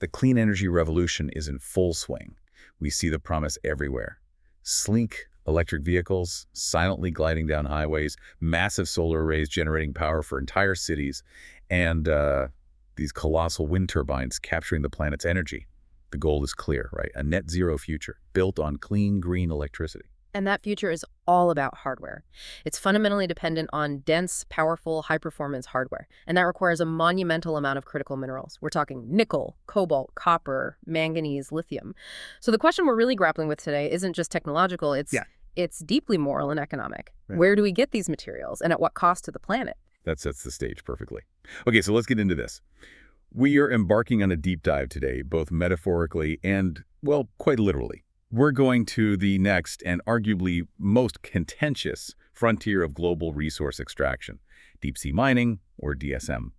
The clean energy revolution is in full swing. We see the promise everywhere. Sleek electric vehicles, silently gliding down highways, massive solar arrays generating power for entire cities, and these colossal wind turbines capturing the planet's energy. The goal is clear, right? A net zero future built on clean, green electricity. And that future is all about hardware. It's fundamentally dependent on dense, powerful, high-performance hardware, and that requires a monumental amount of critical minerals. We're talking nickel, cobalt, copper, manganese, lithium. So the question we're really grappling with today isn't just technological, it's deeply moral and economic. Right. Where do we get these materials, and at what cost to the planet? That sets the stage perfectly. Okay, so let's get into this. We are embarking on a deep dive today, both metaphorically and, well, quite literally. We're going to the next and arguably most contentious frontier of global resource extraction, deep-sea mining, or DSM.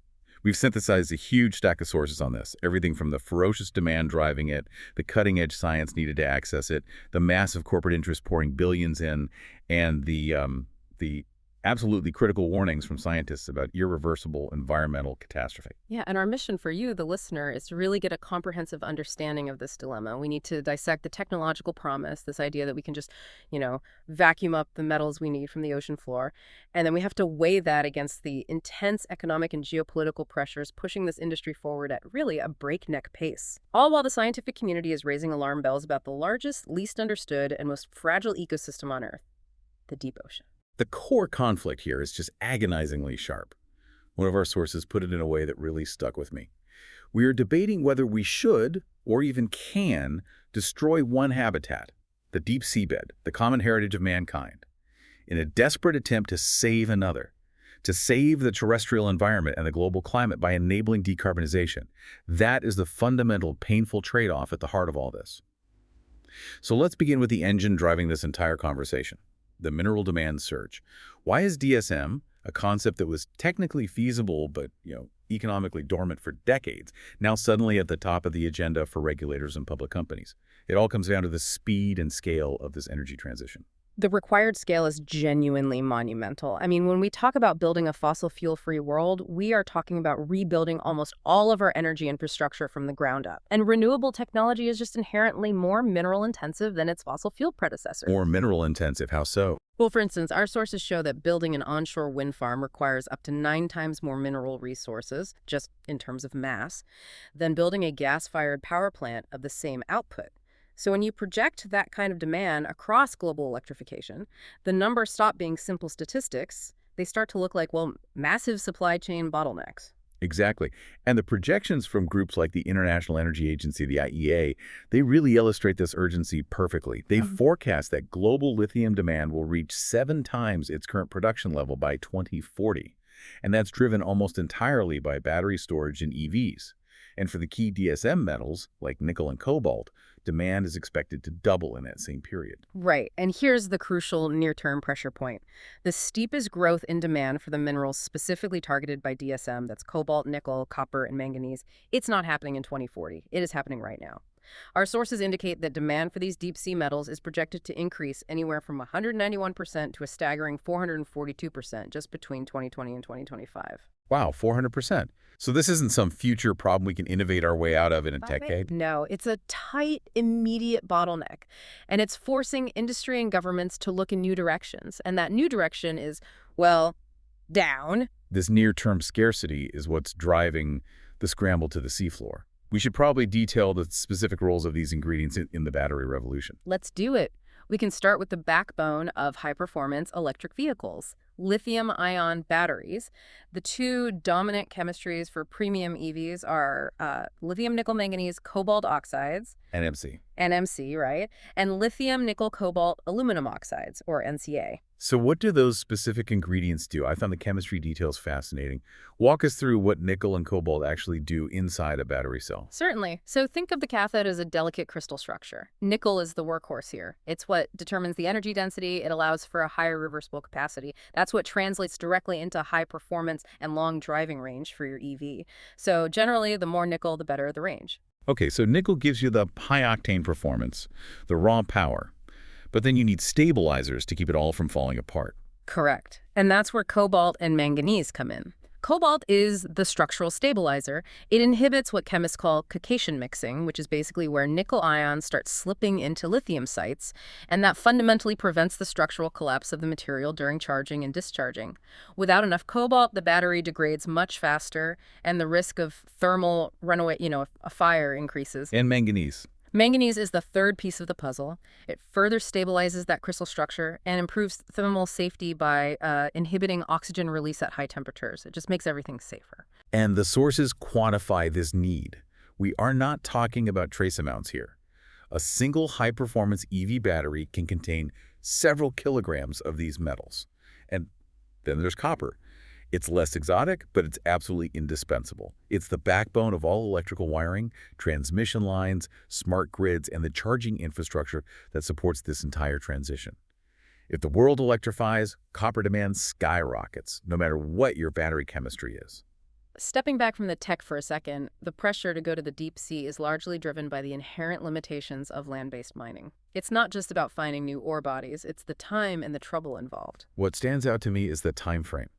We've synthesized a huge stack of sources on this, everything from the ferocious demand driving it, the cutting-edge science needed to access it, the massive corporate interest pouring billions in, and the absolutely critical warnings from scientists about irreversible environmental catastrophe. Yeah, and our mission for you, the listener, is to really get a comprehensive understanding of this dilemma. We need to dissect the technological promise, this idea that we can just, vacuum up the metals we need from the ocean floor. And then we have to weigh that against the intense economic and geopolitical pressures pushing this industry forward at really a breakneck pace. All while the scientific community is raising alarm bells about the largest, least understood, and most fragile ecosystem on Earth, the deep ocean. The core conflict here is just agonizingly sharp. One of our sources put it in a way that really stuck with me. We are debating whether we should, or even can, destroy one habitat, the deep seabed, the common heritage of mankind, in a desperate attempt to save another, to save the terrestrial environment and the global climate by enabling decarbonization. That is the fundamental, painful trade-off at the heart of all this. So let's begin with the engine driving this entire conversation. The mineral demand surge. Why is DSM, a concept that was technically feasible but, economically dormant for decades, now suddenly at the top of the agenda for regulators and public companies? It all comes down to the speed and scale of this energy transition. The required scale is genuinely monumental. I mean, when we talk about building a fossil fuel-free world, we are talking about rebuilding almost all of our energy infrastructure from the ground up. And renewable technology is just inherently more mineral-intensive than its fossil fuel predecessor. More mineral-intensive, how so? Well, for instance, our sources show that building an onshore wind farm requires up to 9 times more mineral resources, just in terms of mass, than building a gas-fired power plant of the same output. So when you project that kind of demand across global electrification, the numbers stop being simple statistics. They start to look like, massive supply chain bottlenecks. Exactly. And the projections from groups like the International Energy Agency, the IEA, they really illustrate this urgency perfectly. They forecast that global lithium demand will reach 7 times its current production level by 2040. And that's driven almost entirely by battery storage and EVs. And for the key DSM metals, like nickel and cobalt, demand is expected to double in that same period. Right. And here's the crucial near-term pressure point. The steepest growth in demand for the minerals specifically targeted by DSM, that's cobalt, nickel, copper, and manganese, it's not happening in 2040. It is happening right now. Our sources indicate that demand for these deep-sea metals is projected to increase anywhere from 191% to a staggering 442% just between 2020 and 2025. Wow, 400%. So this isn't some future problem we can innovate our way out of in a decade? No, it's a tight, immediate bottleneck. And it's forcing industry and governments to look in new directions. And that new direction is, down. This near-term scarcity is what's driving the scramble to the seafloor. We should probably detail the specific roles of these ingredients in the battery revolution. Let's do it. We can start with the backbone of high-performance electric vehicles, lithium-ion batteries. The 2 dominant chemistries for premium EVs are lithium nickel manganese cobalt oxides. NMC, right? And lithium nickel cobalt aluminum oxides, or NCA. So what do those specific ingredients do? I found the chemistry details fascinating. Walk us through what nickel and cobalt actually do inside a battery cell. Certainly. So think of the cathode as a delicate crystal structure. Nickel is the workhorse here. It's what determines the energy density. It allows for a higher reversible capacity. That's what translates directly into high performance and long driving range for your EV. So generally, the more nickel, the better the range. Okay, so nickel gives you the high-octane performance, the raw power. But then you need stabilizers to keep it all from falling apart. Correct. And that's where cobalt and manganese come in. Cobalt is the structural stabilizer. It inhibits what chemists call cation mixing, which is basically where nickel ions start slipping into lithium sites, and that fundamentally prevents the structural collapse of the material during charging and discharging. Without enough cobalt, the battery degrades much faster, and the risk of thermal runaway, a fire increases. And manganese. Manganese is the third piece of the puzzle. It further stabilizes that crystal structure and improves thermal safety by inhibiting oxygen release at high temperatures. It just makes everything safer. And the sources quantify this need. We are not talking about trace amounts here. A single high-performance EV battery can contain several kilograms of these metals. And then there's copper. It's less exotic, but it's absolutely indispensable. It's the backbone of all electrical wiring, transmission lines, smart grids, and the charging infrastructure that supports this entire transition. If the world electrifies, copper demand skyrockets, no matter what your battery chemistry is. Stepping back from the tech for a second, the pressure to go to the deep sea is largely driven by the inherent limitations of land-based mining. It's not just about finding new ore bodies, it's the time and the trouble involved. What stands out to me is the time frame.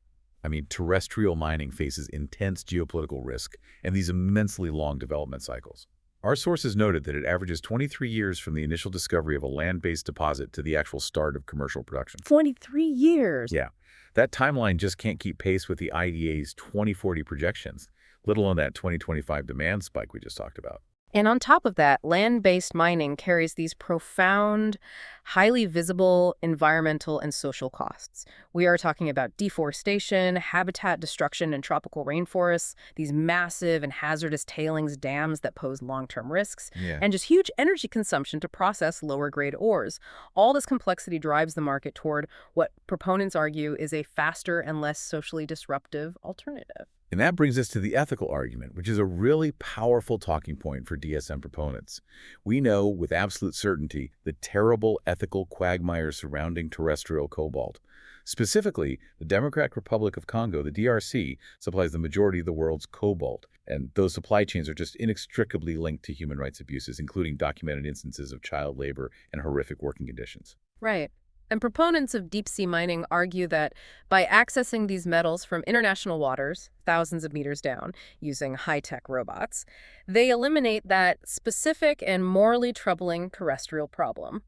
Terrestrial mining faces intense geopolitical risk and these immensely long development cycles. Our sources noted that it averages 23 years from the initial discovery of a land-based deposit to the actual start of commercial production. 23 years? Yeah. That timeline just can't keep pace with the IEA's 2040 projections, let alone that 2025 demand spike we just talked about. And on top of that, land-based mining carries these profound, highly visible environmental and social costs. We are talking about deforestation, habitat destruction in tropical rainforests, these massive and hazardous tailings dams that pose long-term risks, and just huge energy consumption to process lower-grade ores. All this complexity drives the market toward what proponents argue is a faster and less socially disruptive alternative. And that brings us to the ethical argument, which is a really powerful talking point for DSM proponents. We know with absolute certainty the terrible ethical quagmire surrounding terrestrial cobalt. Specifically, the Democratic Republic of Congo, the DRC, supplies the majority of the world's cobalt, and those supply chains are just inextricably linked to human rights abuses, including documented instances of child labor and horrific working conditions. Right. And proponents of deep-sea mining argue that by accessing these metals from international waters, thousands of meters down, using high-tech robots, they eliminate that specific and morally troubling terrestrial problem.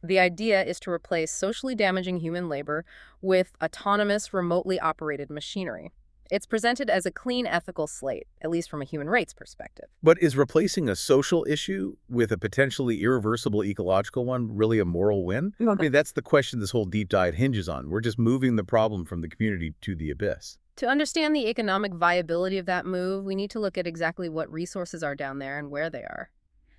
The idea is to replace socially damaging human labor with autonomous, remotely operated machinery. It's presented as a clean ethical slate, at least from a human rights perspective. But is replacing a social issue with a potentially irreversible ecological one really a moral win? That's the question this whole deep dive hinges on. We're just moving the problem from the community to the abyss. To understand the economic viability of that move, we need to look at exactly what resources are down there and where they are.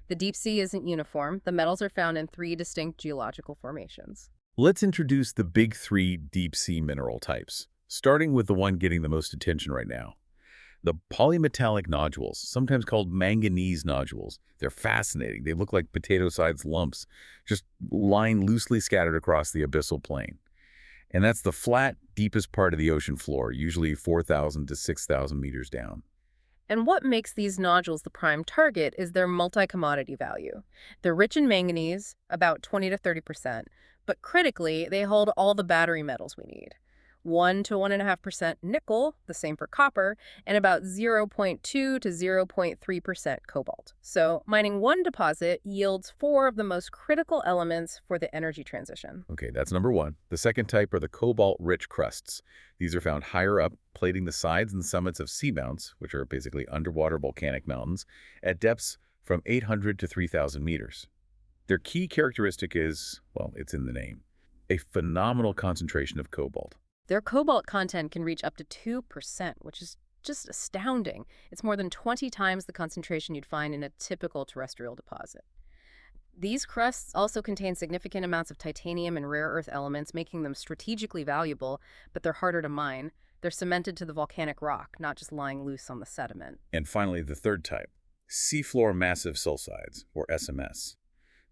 The deep sea isn't uniform. The metals are found in 3 distinct geological formations. Let's introduce the big 3 deep sea mineral types, starting with the one getting the most attention right now. The polymetallic nodules, sometimes called manganese nodules. They're fascinating. They look like potato-sized lumps, just lying loosely scattered across the abyssal plain. And that's the flat, deepest part of the ocean floor, usually 4,000 to 6,000 meters down. And what makes these nodules the prime target is their multi-commodity value. They're rich in manganese, about 20 to 30%, but critically, they hold all the battery metals we need. 1 to 1.5% nickel, the same for copper, and about 0.2 to 0.3% cobalt. So mining one deposit yields 4 of the most critical elements for the energy transition. Okay, that's number 1. The second type are the cobalt-rich crusts. These are found higher up, plating the sides and summits of seamounts, which are basically underwater volcanic mountains, at depths from 800 to 3,000 meters. Their key characteristic is, well, it's in the name, a phenomenal concentration of cobalt. Their cobalt content can reach up to 2%, which is just astounding. It's more than 20 times the concentration you'd find in a typical terrestrial deposit. These crusts also contain significant amounts of titanium and rare earth elements, making them strategically valuable, but they're harder to mine. They're cemented to the volcanic rock, not just lying loose on the sediment. And finally, the third type, seafloor massive sulfides, or SMS.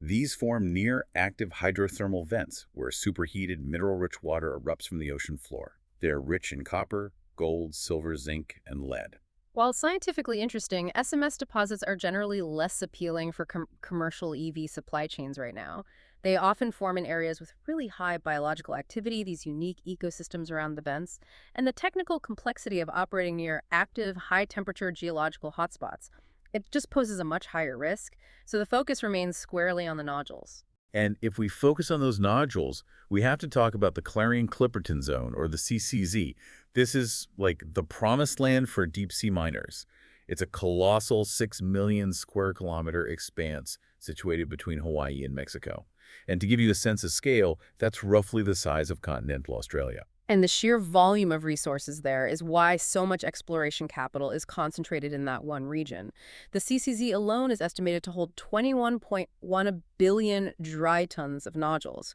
These form near active hydrothermal vents where superheated mineral-rich water erupts from the ocean floor. They are rich in copper, gold, silver, zinc, and lead. While scientifically interesting, SMS deposits are generally less appealing for commercial EV supply chains right now. They often form in areas with really high biological activity, these unique ecosystems around the vents, and the technical complexity of operating near active, high-temperature geological hotspots. It just poses a much higher risk, so the focus remains squarely on the nodules. And if we focus on those nodules, we have to talk about the Clarion-Clipperton Zone, or the CCZ. This is like the promised land for deep-sea miners. It's a colossal 6 million square kilometer expanse situated between Hawaii and Mexico. And to give you a sense of scale, that's roughly the size of continental Australia. And the sheer volume of resources there is why so much exploration capital is concentrated in that one region. The CCZ alone is estimated to hold 21.1 billion dry tons of nodules.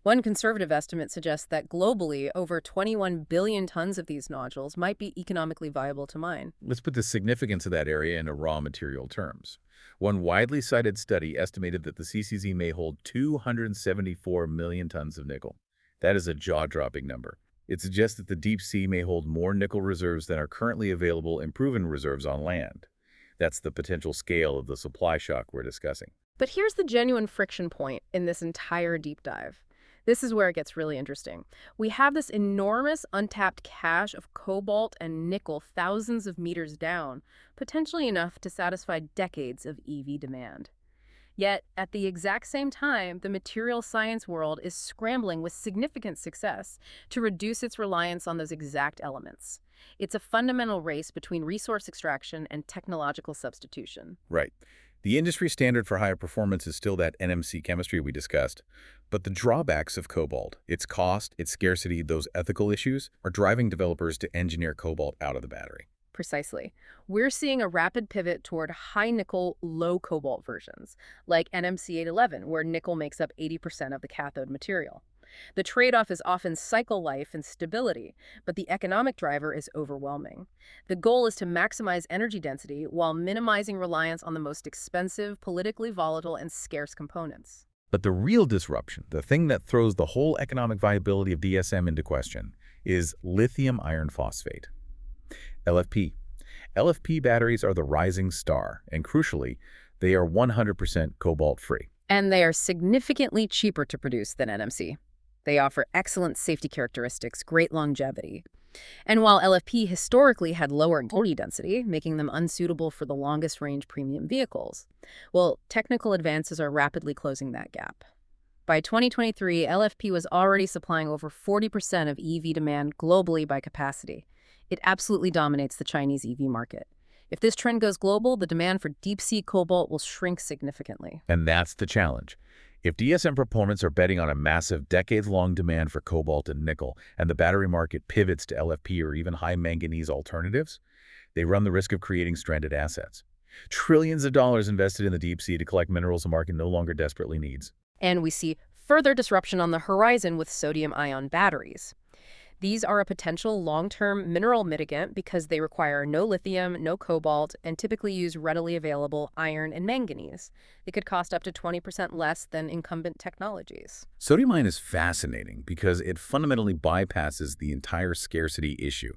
One conservative estimate suggests that globally, over 21 billion tons of these nodules might be economically viable to mine. Let's put the significance of that area into raw material terms. One widely cited study estimated that the CCZ may hold 274 million tons of nickel. That is a jaw-dropping number. It suggests that the deep sea may hold more nickel reserves than are currently available in proven reserves on land. That's the potential scale of the supply shock we're discussing. But here's the genuine friction point in this entire deep dive. This is where it gets really interesting. We have this enormous untapped cache of cobalt and nickel thousands of meters down, potentially enough to satisfy decades of EV demand. Yet, at the exact same time, the material science world is scrambling with significant success to reduce its reliance on those exact elements. It's a fundamental race between resource extraction and technological substitution. Right. The industry standard for higher performance is still that NMC chemistry we discussed. But the drawbacks of cobalt, its cost, its scarcity, those ethical issues, are driving developers to engineer cobalt out of the battery. Precisely. We're seeing a rapid pivot toward high nickel, low cobalt versions, like NMC 811, where nickel makes up 80% of the cathode material. The trade-off is often cycle life and stability, but the economic driver is overwhelming. The goal is to maximize energy density while minimizing reliance on the most expensive, politically volatile, and scarce components. But the real disruption, the thing that throws the whole economic viability of DSM into question, is lithium iron phosphate. LFP. LFP batteries are the rising star, and crucially, they are 100% cobalt-free. And they are significantly cheaper to produce than NMC. They offer excellent safety characteristics, great longevity. And while LFP historically had lower energy density, making them unsuitable for the longest-range premium vehicles, well, technical advances are rapidly closing that gap. By 2023, LFP was already supplying over 40% of EV demand globally by capacity. It absolutely dominates the Chinese EV market. If this trend goes global, the demand for deep-sea cobalt will shrink significantly. And that's the challenge. If DSM proponents are betting on a massive decades-long demand for cobalt and nickel, and the battery market pivots to LFP or even high manganese alternatives, they run the risk of creating stranded assets. Trillions of dollars invested in the deep sea to collect minerals the market no longer desperately needs. And we see further disruption on the horizon with sodium-ion batteries. These are a potential long-term mineral mitigant because they require no lithium, no cobalt, and typically use readily available iron and manganese. They could cost up to 20% less than incumbent technologies. Sodium ion is fascinating because it fundamentally bypasses the entire scarcity issue.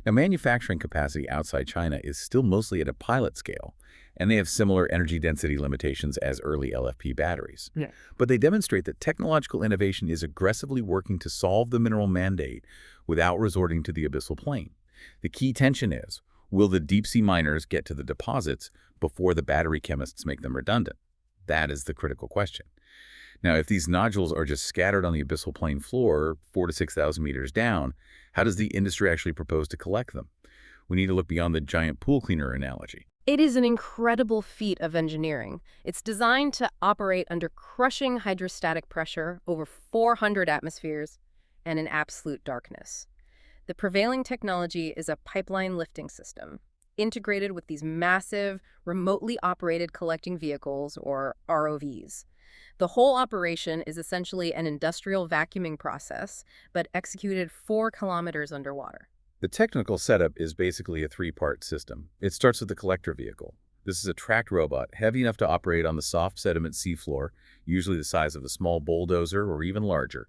Now, manufacturing capacity outside China is still mostly at a pilot scale, and they have similar energy density limitations as early LFP batteries. Yeah. But they demonstrate that technological innovation is aggressively working to solve the mineral mandate without resorting to the abyssal plain. The key tension is, will the deep-sea miners get to the deposits before the battery chemists make them redundant? That is the critical question. Now, if these nodules are just scattered on the abyssal plain floor, 4,000 to 6,000 meters down, how does the industry actually propose to collect them? We need to look beyond the giant pool cleaner analogy. It is an incredible feat of engineering. It's designed to operate under crushing hydrostatic pressure over 400 atmospheres and in absolute darkness. The prevailing technology is a pipeline lifting system, integrated with these massive, remotely operated collecting vehicles, or ROVs. The whole operation is essentially an industrial vacuuming process, but executed 4 kilometers underwater. The technical setup is basically a 3-part system. It starts with the collector vehicle. This is a tracked robot, heavy enough to operate on the soft sediment seafloor, usually the size of a small bulldozer or even larger.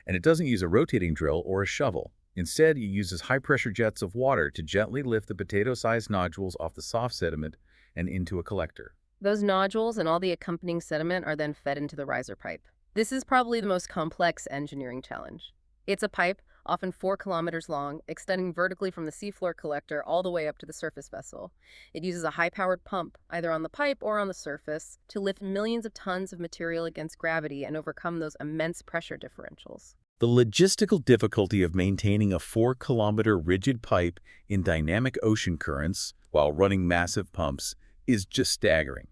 And it doesn't use a rotating drill or a shovel. Instead, it uses high-pressure jets of water to gently lift the potato-sized nodules off the soft sediment and into a collector. Those nodules and all the accompanying sediment are then fed into the riser pipe. This is probably the most complex engineering challenge. It's a pipe, often 4 kilometers long, extending vertically from the seafloor collector all the way up to the surface vessel. It uses a high-powered pump, either on the pipe or on the surface, to lift millions of tons of material against gravity and overcome those immense pressure differentials. The logistical difficulty of maintaining a 4-kilometer rigid pipe in dynamic ocean currents while running massive pumps is just staggering.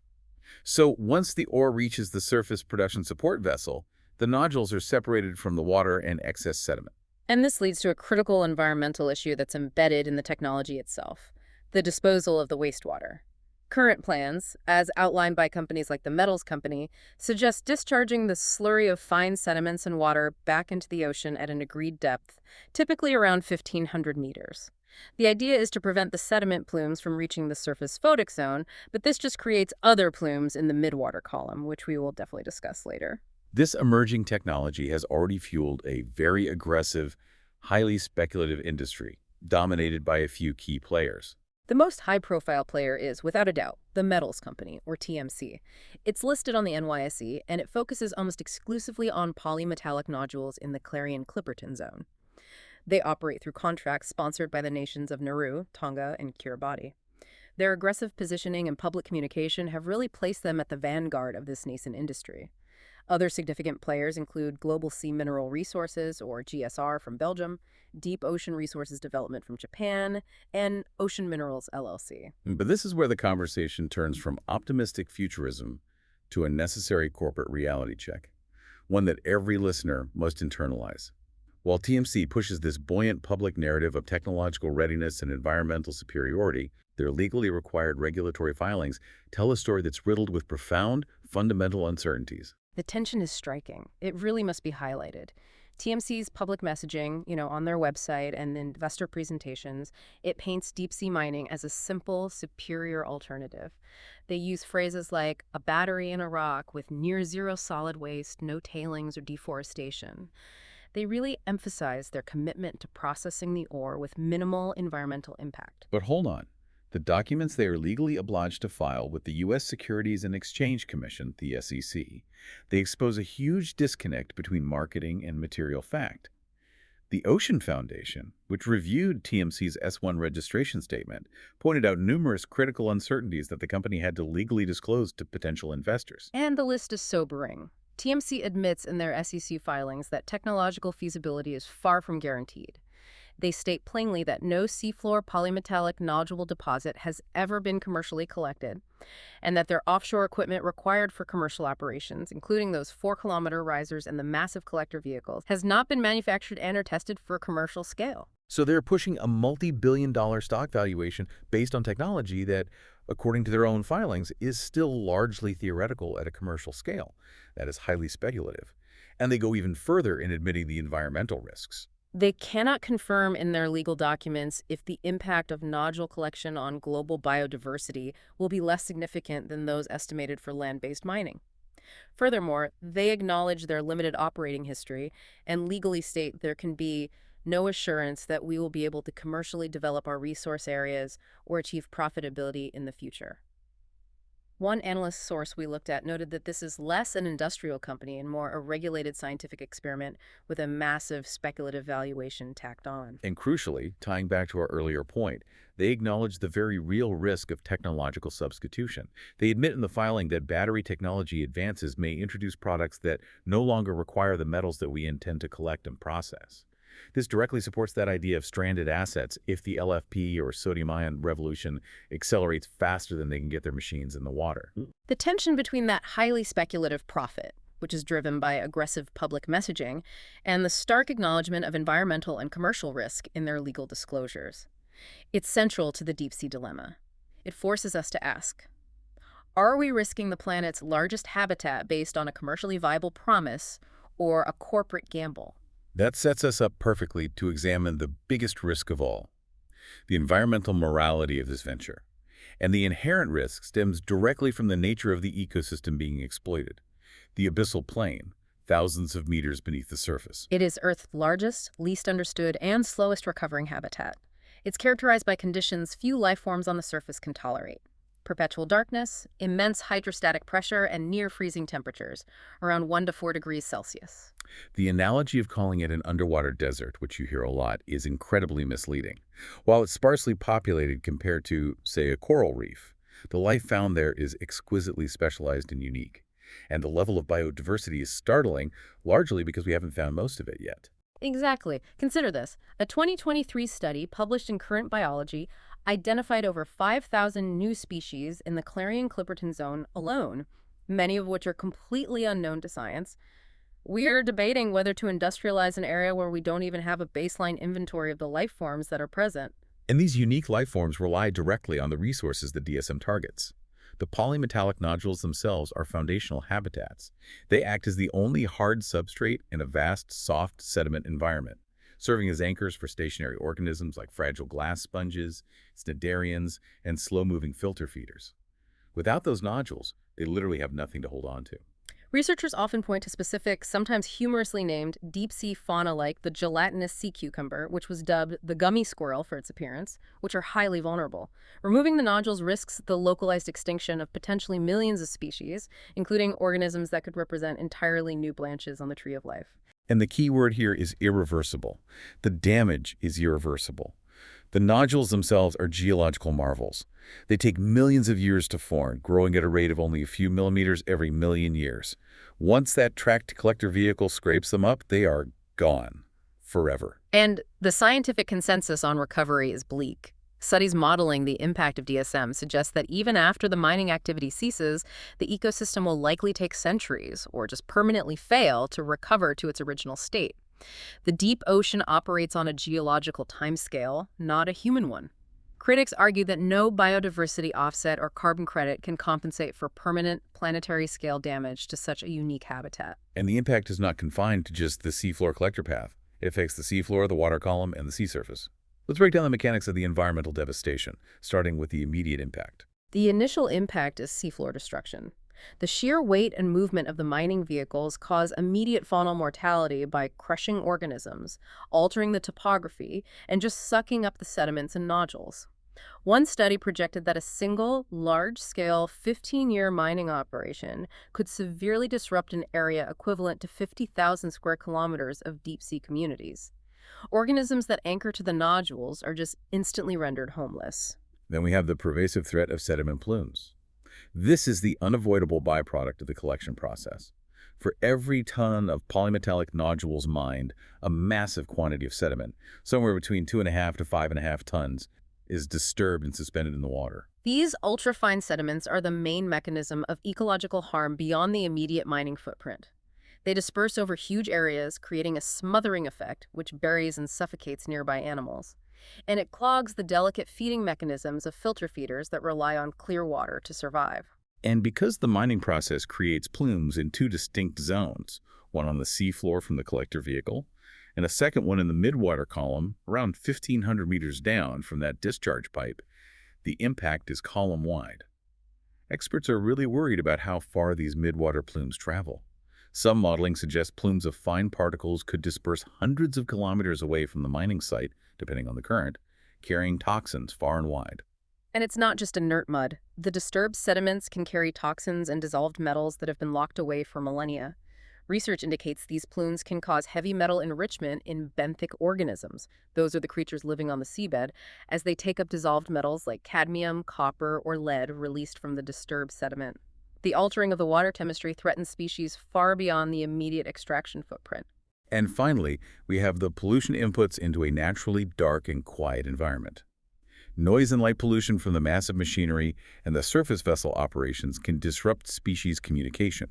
So once the ore reaches the surface production support vessel, the nodules are separated from the water and excess sediment. And this leads to a critical environmental issue that's embedded in the technology itself: the disposal of the wastewater. Current plans, as outlined by companies like the Metals Company, suggest discharging the slurry of fine sediments and water back into the ocean at an agreed depth, typically around 1,500 meters. The idea is to prevent the sediment plumes from reaching the surface photic zone, but this just creates other plumes in the midwater column, which we will definitely discuss later. This emerging technology has already fueled a very aggressive, highly speculative industry, dominated by a few key players. The most high-profile player is, without a doubt, the Metals Company, or TMC. It's listed on the NYSE, and it focuses almost exclusively on polymetallic nodules in the Clarion-Clipperton Zone. They operate through contracts sponsored by the nations of Nauru, Tonga, and Kiribati. Their aggressive positioning and public communication have really placed them at the vanguard of this nascent industry. Other significant players include Global Sea Mineral Resources, or GSR, from Belgium, Deep Ocean Resources Development from Japan, and Ocean Minerals LLC. But this is where the conversation turns from optimistic futurism to a necessary corporate reality check, one that every listener must internalize. While TMC pushes this buoyant public narrative of technological readiness and environmental superiority, their legally required regulatory filings tell a story that's riddled with profound, fundamental uncertainties. The tension is striking. It really must be highlighted. TMC's public messaging, on their website and investor presentations, it paints deep-sea mining as a simple, superior alternative. They use phrases like a battery in a rock with near-zero solid waste, no tailings or deforestation. They really emphasize their commitment to processing the ore with minimal environmental impact. But hold on. The documents they are legally obliged to file with the U.S. Securities and Exchange Commission, the SEC, they expose a huge disconnect between marketing and material fact. The Ocean Foundation, which reviewed TMC's S-1 registration statement, pointed out numerous critical uncertainties that the company had to legally disclose to potential investors. And the list is sobering. TMC admits in their SEC filings that technological feasibility is far from guaranteed. They state plainly that no seafloor polymetallic nodule deposit has ever been commercially collected, and that their offshore equipment required for commercial operations, including those 4-kilometer risers and the massive collector vehicles, has not been manufactured and or tested for commercial scale. So they're pushing a multi-billion-dollar stock valuation based on technology that, according to their own filings, is still largely theoretical at a commercial scale. That is highly speculative. And they go even further in admitting the environmental risks. They cannot confirm in their legal documents if the impact of nodule collection on global biodiversity will be less significant than those estimated for land-based mining. Furthermore, they acknowledge their limited operating history and legally state there can be no assurance that we will be able to commercially develop our resource areas or achieve profitability in the future. One analyst source we looked at noted that this is less an industrial company and more a regulated scientific experiment with a massive speculative valuation tacked on. And crucially, tying back to our earlier point, they acknowledge the very real risk of technological substitution. They admit in the filing that battery technology advances may introduce products that no longer require the metals that we intend to collect and process. This directly supports that idea of stranded assets if the LFP or sodium-ion revolution accelerates faster than they can get their machines in the water. The tension between that highly speculative profit, which is driven by aggressive public messaging, and the stark acknowledgement of environmental and commercial risk in their legal disclosures. It's central to the deep-sea dilemma. It forces us to ask, are we risking the planet's largest habitat based on a commercially viable promise or a corporate gamble? That sets us up perfectly to examine the biggest risk of all, the environmental morality of this venture. And the inherent risk stems directly from the nature of the ecosystem being exploited, the Abyssal Plain, thousands of meters beneath the surface. It is Earth's largest, least understood, and slowest recovering habitat. It's characterized by conditions few life forms on the surface can tolerate. perpetual darkness, immense hydrostatic pressure, and near freezing temperatures, around 1 to 4 degrees Celsius. The analogy of calling it an underwater desert, which you hear a lot, is incredibly misleading. While it's sparsely populated compared to, say, a coral reef, the life found there is exquisitely specialized and unique. And the level of biodiversity is startling, largely because we haven't found most of it yet. Exactly. Consider this. A 2023 study published in Current Biology identified over 5,000 new species in the Clarion-Clipperton Zone alone, many of which are completely unknown to science. We're debating whether to industrialize an area where we don't even have a baseline inventory of the life forms that are present. And these unique life forms rely directly on the resources that DSM targets. The polymetallic nodules themselves are foundational habitats. They act as the only hard substrate in a vast, soft sediment environment, serving as anchors for stationary organisms like fragile glass sponges, cnidarians, and slow-moving filter feeders. Without those nodules, they literally have nothing to hold on to. Researchers often point to specific, sometimes humorously named, deep-sea fauna like the gelatinous sea cucumber, which was dubbed the gummy squirrel for its appearance, which are highly vulnerable. Removing the nodules risks the localized extinction of potentially millions of species, including organisms that could represent entirely new branches on the tree of life. And the key word here is irreversible. The damage is irreversible. The nodules themselves are geological marvels. They take millions of years to form, growing at a rate of only a few millimeters every million years. Once that tracked collector vehicle scrapes them up, they are gone. Forever. And the scientific consensus on recovery is bleak. Studies modeling the impact of DSM suggest that even after the mining activity ceases, the ecosystem will likely take centuries, or just permanently fail, to recover to its original state. The deep ocean operates on a geological timescale, not a human one. Critics argue that no biodiversity offset or carbon credit can compensate for permanent planetary-scale damage to such a unique habitat. And the impact is not confined to just the seafloor collector path. It affects the seafloor, the water column, and the sea surface. Let's break down the mechanics of the environmental devastation, starting with the immediate impact. The initial impact is seafloor destruction. The sheer weight and movement of the mining vehicles cause immediate faunal mortality by crushing organisms, altering the topography, and just sucking up the sediments and nodules. One study projected that a single, large-scale, 15-year mining operation could severely disrupt an area equivalent to 50,000 square kilometers of deep-sea communities. Organisms that anchor to the nodules are just instantly rendered homeless. Then we have the pervasive threat of sediment plumes. This is the unavoidable byproduct of the collection process. For every ton of polymetallic nodules mined, a massive quantity of sediment, somewhere between 2.5 to 5.5 tons, is disturbed and suspended in the water. These ultrafine sediments are the main mechanism of ecological harm beyond the immediate mining footprint. They disperse over huge areas, creating a smothering effect, which buries and suffocates nearby animals. And it clogs the delicate feeding mechanisms of filter feeders that rely on clear water to survive. And because the mining process creates plumes in two distinct zones, one on the seafloor from the collector vehicle, and a second one in the midwater column, around 1,500 meters down from that discharge pipe, the impact is column-wide. Experts are really worried about how far these midwater plumes travel. Some modeling suggests plumes of fine particles could disperse hundreds of kilometers away from the mining site, depending on the current, carrying toxins far and wide. And it's not just inert mud. The disturbed sediments can carry toxins and dissolved metals that have been locked away for millennia. Research indicates these plumes can cause heavy metal enrichment in benthic organisms. Those are the creatures living on the seabed, as they take up dissolved metals like cadmium, copper, or lead released from the disturbed sediment. The altering of the water chemistry threatens species far beyond the immediate extraction footprint. And finally, we have the pollution inputs into a naturally dark and quiet environment. Noise and light pollution from the massive machinery and the surface vessel operations can disrupt species communication.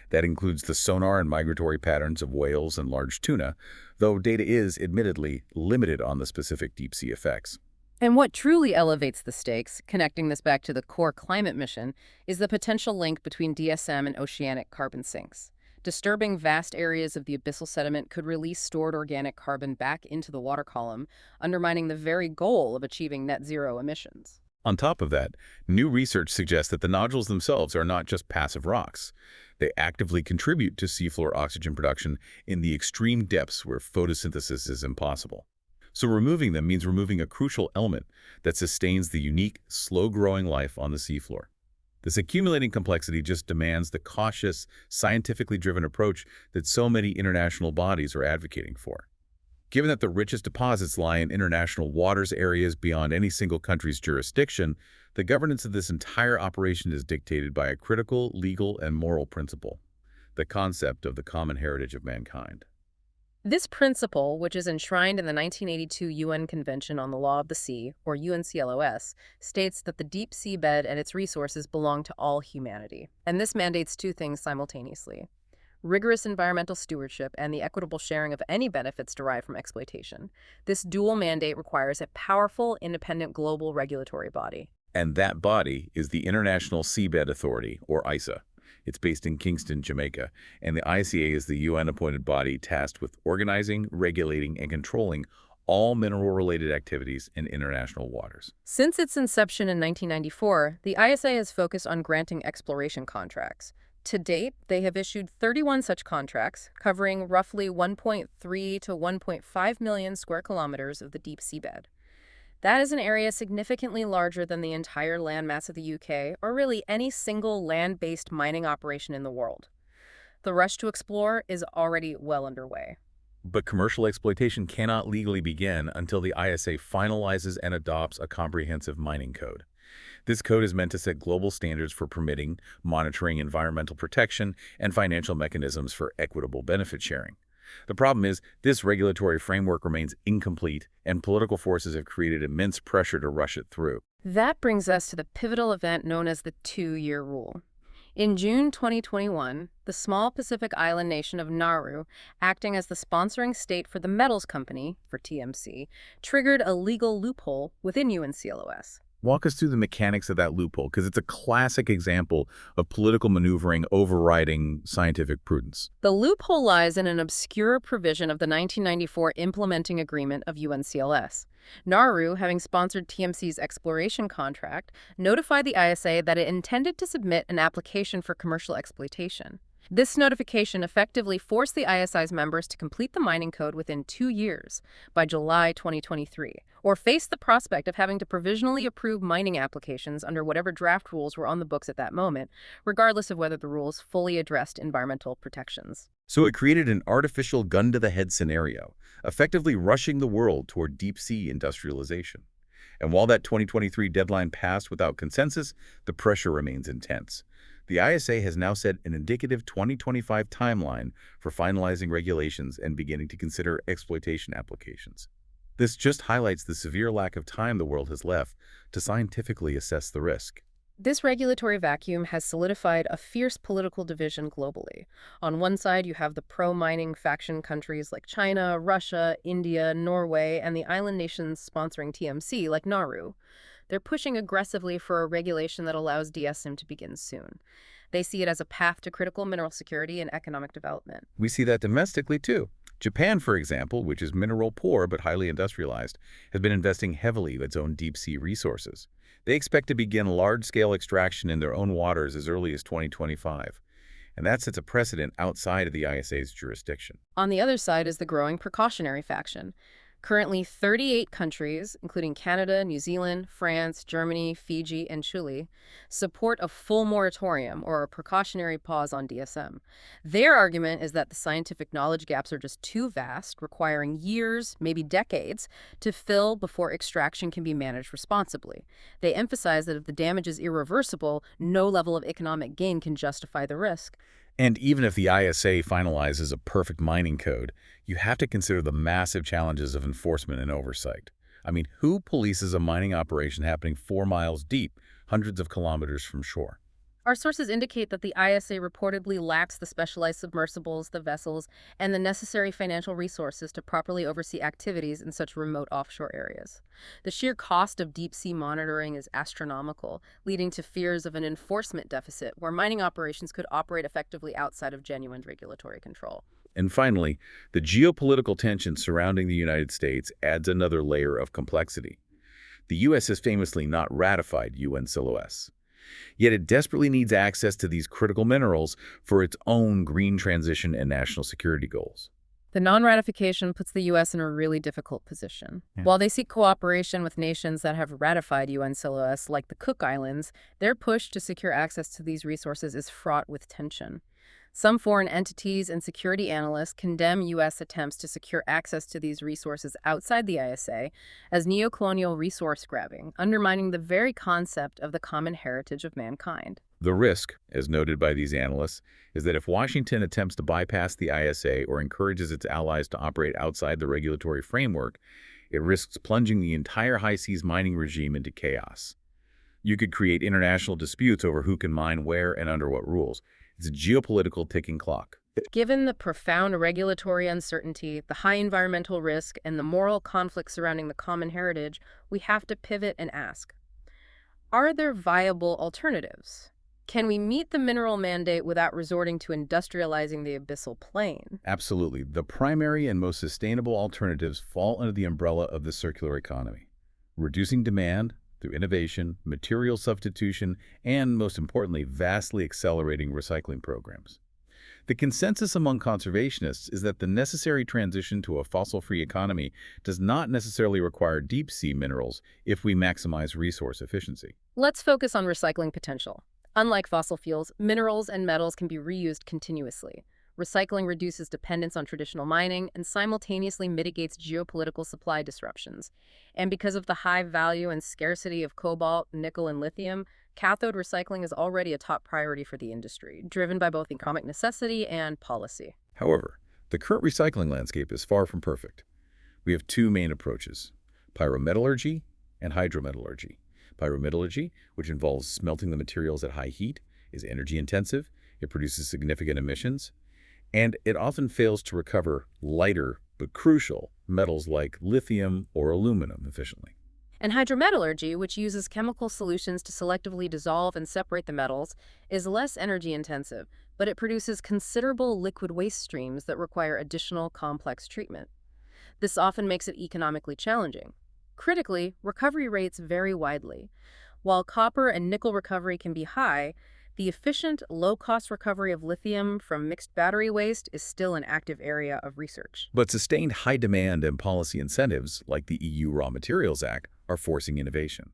That includes the sonar and migratory patterns of whales and large tuna, though data is, admittedly, limited on the specific deep-sea effects. And what truly elevates the stakes, connecting this back to the core climate mission, is the potential link between DSM and oceanic carbon sinks. Disturbing vast areas of the abyssal sediment could release stored organic carbon back into the water column, undermining the very goal of achieving net zero emissions. On top of that, new research suggests that the nodules themselves are not just passive rocks. They actively contribute to seafloor oxygen production in the extreme depths where photosynthesis is impossible. So removing them means removing a crucial element that sustains the unique, slow-growing life on the seafloor. This accumulating complexity just demands the cautious, scientifically driven approach that so many international bodies are advocating for. Given that the richest deposits lie in international waters areas beyond any single country's jurisdiction, the governance of this entire operation is dictated by a critical legal and moral principle, the concept of the common heritage of mankind. This principle, which is enshrined in the 1982 UN Convention on the Law of the Sea, or UNCLOS, states that the deep seabed and its resources belong to all humanity. And this mandates two things simultaneously: rigorous environmental stewardship and the equitable sharing of any benefits derived from exploitation. This dual mandate requires a powerful, independent global regulatory body. And that body is the International Seabed Authority, or ISA. It's based in Kingston, Jamaica, and the ICA is the UN-appointed body tasked with organizing, regulating, and controlling all mineral-related activities in international waters. Since its inception in 1994, the ISA has focused on granting exploration contracts. To date, they have issued 31 such contracts, covering roughly 1.3 to 1.5 million square kilometers of the deep seabed. That is an area significantly larger than the entire landmass of the UK, or really any single land-based mining operation in the world. The rush to explore is already well underway. But commercial exploitation cannot legally begin until the ISA finalizes and adopts a comprehensive mining code. This code is meant to set global standards for permitting, monitoring environmental protection, and financial mechanisms for equitable benefit sharing. The problem is, this regulatory framework remains incomplete, and political forces have created immense pressure to rush it through. That brings us to the pivotal event known as the 2-year rule. In June 2021, the small Pacific island nation of Nauru, acting as the sponsoring state for the metals company, for TMC, triggered a legal loophole within UNCLOS. Walk us through the mechanics of that loophole, because it's a classic example of political maneuvering overriding scientific prudence. The loophole lies in an obscure provision of the 1994 implementing agreement of UNCLOS. Nauru, having sponsored TMC's exploration contract, notified the ISA that it intended to submit an application for commercial exploitation. This notification effectively forced the ISI's members to complete the mining code within 2 years, by July 2023, or face the prospect of having to provisionally approve mining applications under whatever draft rules were on the books at that moment, regardless of whether the rules fully addressed environmental protections. So it created an artificial gun-to-the-head scenario, effectively rushing the world toward deep-sea industrialization. And while that 2023 deadline passed without consensus, the pressure remains intense. The ISA has now set an indicative 2025 timeline for finalizing regulations and beginning to consider exploitation applications. This just highlights the severe lack of time the world has left to scientifically assess the risk. This regulatory vacuum has solidified a fierce political division globally. On one side, you have the pro-mining faction countries like China, Russia, India, Norway, and the island nations sponsoring TMC like Nauru. They're pushing aggressively for a regulation that allows DSM to begin soon. They see it as a path to critical mineral security and economic development. We see that domestically, too. Japan, for example, which is mineral poor but highly industrialized, has been investing heavily in its own deep-sea resources. They expect to begin large-scale extraction in their own waters as early as 2025. And that sets a precedent outside of the ISA's jurisdiction. On the other side is the growing precautionary faction. Currently, 38 countries, including Canada, New Zealand, France, Germany, Fiji, and Chile, support a full moratorium or a precautionary pause on DSM. Their argument is that the scientific knowledge gaps are just too vast, requiring years, maybe decades, to fill before extraction can be managed responsibly. They emphasize that if the damage is irreversible, no level of economic gain can justify the risk. And even if the ISA finalizes a perfect mining code, you have to consider the massive challenges of enforcement and oversight. I mean, who polices a mining operation happening 4 miles deep, hundreds of kilometers from shore? Our sources indicate that the ISA reportedly lacks the specialized submersibles, the vessels, and the necessary financial resources to properly oversee activities in such remote offshore areas. The sheer cost of deep-sea monitoring is astronomical, leading to fears of an enforcement deficit where mining operations could operate effectively outside of genuine regulatory control. And finally, the geopolitical tension surrounding the United States adds another layer of complexity. The U.S. has famously not ratified UNCLOS. Yet it desperately needs access to these critical minerals for its own green transition and national security goals. The non-ratification puts the U.S. in a really difficult position. Yeah. While they seek cooperation with nations that have ratified UN CLOS, like the Cook Islands, their push to secure access to these resources is fraught with tension. Some foreign entities and security analysts condemn U.S. attempts to secure access to these resources outside the ISA as neocolonial resource grabbing, undermining the very concept of the common heritage of mankind. The risk, as noted by these analysts, is that if Washington attempts to bypass the ISA or encourages its allies to operate outside the regulatory framework, it risks plunging the entire high seas mining regime into chaos. You could create international disputes over who can mine where and under what rules. It's a geopolitical ticking clock. Given the profound regulatory uncertainty, the high environmental risk, and the moral conflict surrounding the common heritage, we have to pivot and ask, are there viable alternatives? Can we meet the mineral mandate without resorting to industrializing the Abyssal Plain? Absolutely. The primary and most sustainable alternatives fall under the umbrella of the circular economy. Reducing demand through innovation, material substitution, and, most importantly, vastly accelerating recycling programs. The consensus among conservationists is that the necessary transition to a fossil-free economy does not necessarily require deep-sea minerals if we maximize resource efficiency. Let's focus on recycling potential. Unlike fossil fuels, minerals and metals can be reused continuously. Recycling reduces dependence on traditional mining and simultaneously mitigates geopolitical supply disruptions. And because of the high value and scarcity of cobalt, nickel, and lithium, cathode recycling is already a top priority for the industry, driven by both economic necessity and policy. However, the current recycling landscape is far from perfect. We have two main approaches: pyrometallurgy and hydrometallurgy. Pyrometallurgy, which involves smelting the materials at high heat, is energy intensive, it produces significant emissions, and it often fails to recover lighter but crucial metals like lithium or aluminum efficiently. And hydrometallurgy, which uses chemical solutions to selectively dissolve and separate the metals, is less energy intensive, but it produces considerable liquid waste streams that require additional complex treatment. This often makes it economically challenging. Critically, recovery rates vary widely. While copper and nickel recovery can be high, the efficient, low-cost recovery of lithium from mixed battery waste is still an active area of research. But sustained high demand and policy incentives, like the EU Raw Materials Act, are forcing innovation.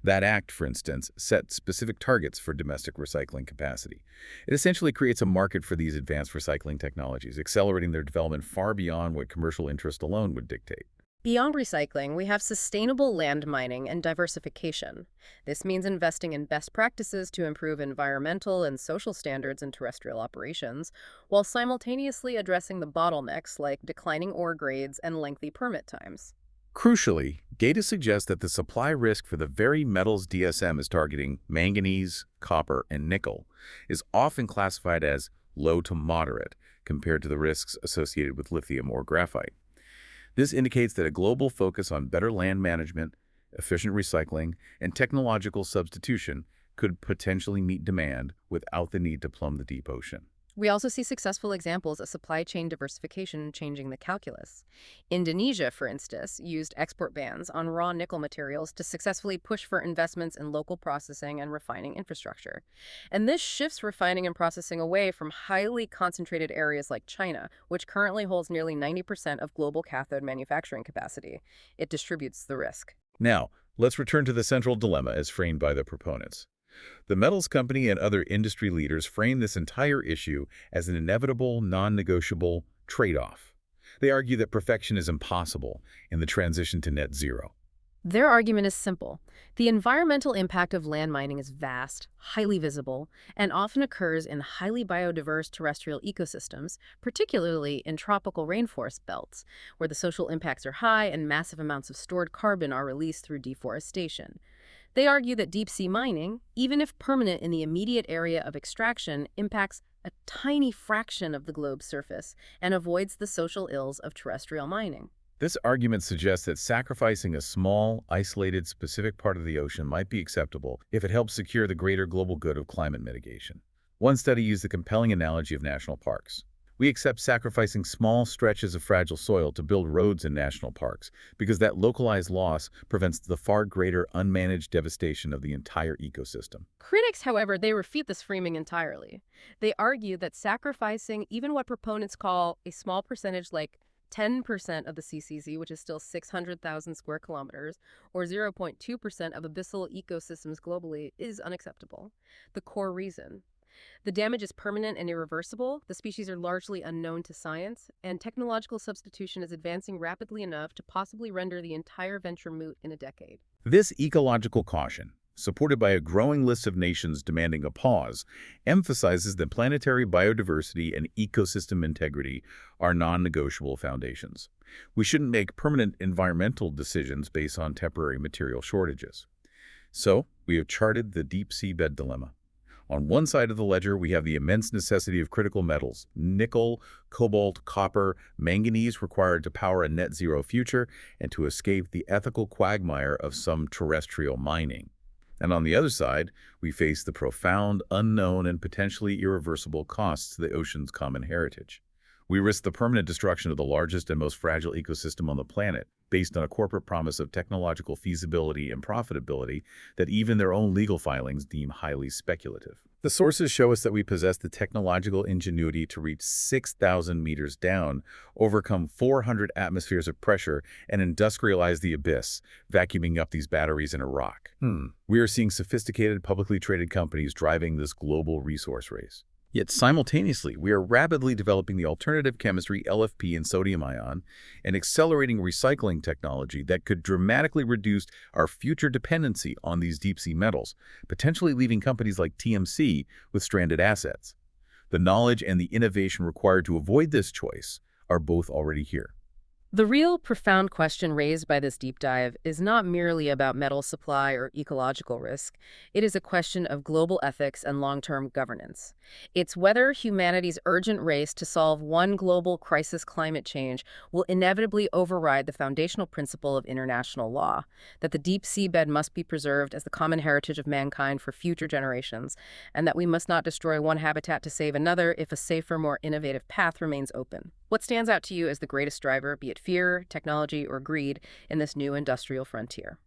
That act, for instance, sets specific targets for domestic recycling capacity. It essentially creates a market for these advanced recycling technologies, accelerating their development far beyond what commercial interest alone would dictate. Beyond recycling, we have sustainable land mining and diversification. This means investing in best practices to improve environmental and social standards in terrestrial operations, while simultaneously addressing the bottlenecks like declining ore grades and lengthy permit times. Crucially, data suggests that the supply risk for the very metals DSM is targeting, manganese, copper, and nickel, is often classified as low to moderate compared to the risks associated with lithium or graphite. This indicates that a global focus on better land management, efficient recycling, and technological substitution could potentially meet demand without the need to plumb the deep ocean. We also see successful examples of supply chain diversification changing the calculus. Indonesia, for instance, used export bans on raw nickel materials to successfully push for investments in local processing and refining infrastructure. And this shifts refining and processing away from highly concentrated areas like China, which currently holds nearly 90% of global cathode manufacturing capacity. It distributes the risk. Now, let's return to the central dilemma as framed by the proponents. The metals company and other industry leaders frame this entire issue as an inevitable, non-negotiable trade-off. They argue that perfection is impossible in the transition to net zero. Their argument is simple. The environmental impact of land mining is vast, highly visible, and often occurs in highly biodiverse terrestrial ecosystems, particularly in tropical rainforest belts, where the social impacts are high and massive amounts of stored carbon are released through deforestation. They argue that deep-sea mining, even if permanent in the immediate area of extraction, impacts a tiny fraction of the globe's surface and avoids the social ills of terrestrial mining. This argument suggests that sacrificing a small, isolated, specific part of the ocean might be acceptable if it helps secure the greater global good of climate mitigation. One study used the compelling analogy of national parks. We accept sacrificing small stretches of fragile soil to build roads in national parks because that localized loss prevents the far greater unmanaged devastation of the entire ecosystem. Critics, however, they refute this framing entirely. They argue that sacrificing even what proponents call a small percentage like 10% of the CCZ, which is still 600,000 square kilometers, or 0.2% of abyssal ecosystems globally, is unacceptable. The core reason: the damage is permanent and irreversible, the species are largely unknown to science, and technological substitution is advancing rapidly enough to possibly render the entire venture moot in a decade. This ecological caution, supported by a growing list of nations demanding a pause, emphasizes that planetary biodiversity and ecosystem integrity are non-negotiable foundations. We shouldn't make permanent environmental decisions based on temporary material shortages. So, we have charted the deep seabed dilemma. On one side of the ledger, we have the immense necessity of critical metals, nickel, cobalt, copper, manganese required to power a net zero future and to escape the ethical quagmire of some terrestrial mining. And on the other side, we face the profound, unknown, and potentially irreversible costs to the ocean's common heritage. We risk the permanent destruction of the largest and most fragile ecosystem on the planet, based on a corporate promise of technological feasibility and profitability that even their own legal filings deem highly speculative. The sources show us that we possess the technological ingenuity to reach 6,000 meters down, overcome 400 atmospheres of pressure, and industrialize the abyss, vacuuming up these batteries in a rock. We are seeing sophisticated, publicly traded companies driving this global resource race. Yet simultaneously, we are rapidly developing the alternative chemistry LFP and sodium ion and accelerating recycling technology that could dramatically reduce our future dependency on these deep-sea metals, potentially leaving companies like TMC with stranded assets. The knowledge and the innovation required to avoid this choice are both already here. The real profound question raised by this deep dive is not merely about metal supply or ecological risk. It is a question of global ethics and long-term governance. It's whether humanity's urgent race to solve one global crisis, climate change, will inevitably override the foundational principle of international law, that the deep seabed must be preserved as the common heritage of mankind for future generations, and that we must not destroy one habitat to save another if a safer, more innovative path remains open. What stands out to you as the greatest driver, be it fear, technology, or greed, in this new industrial frontier?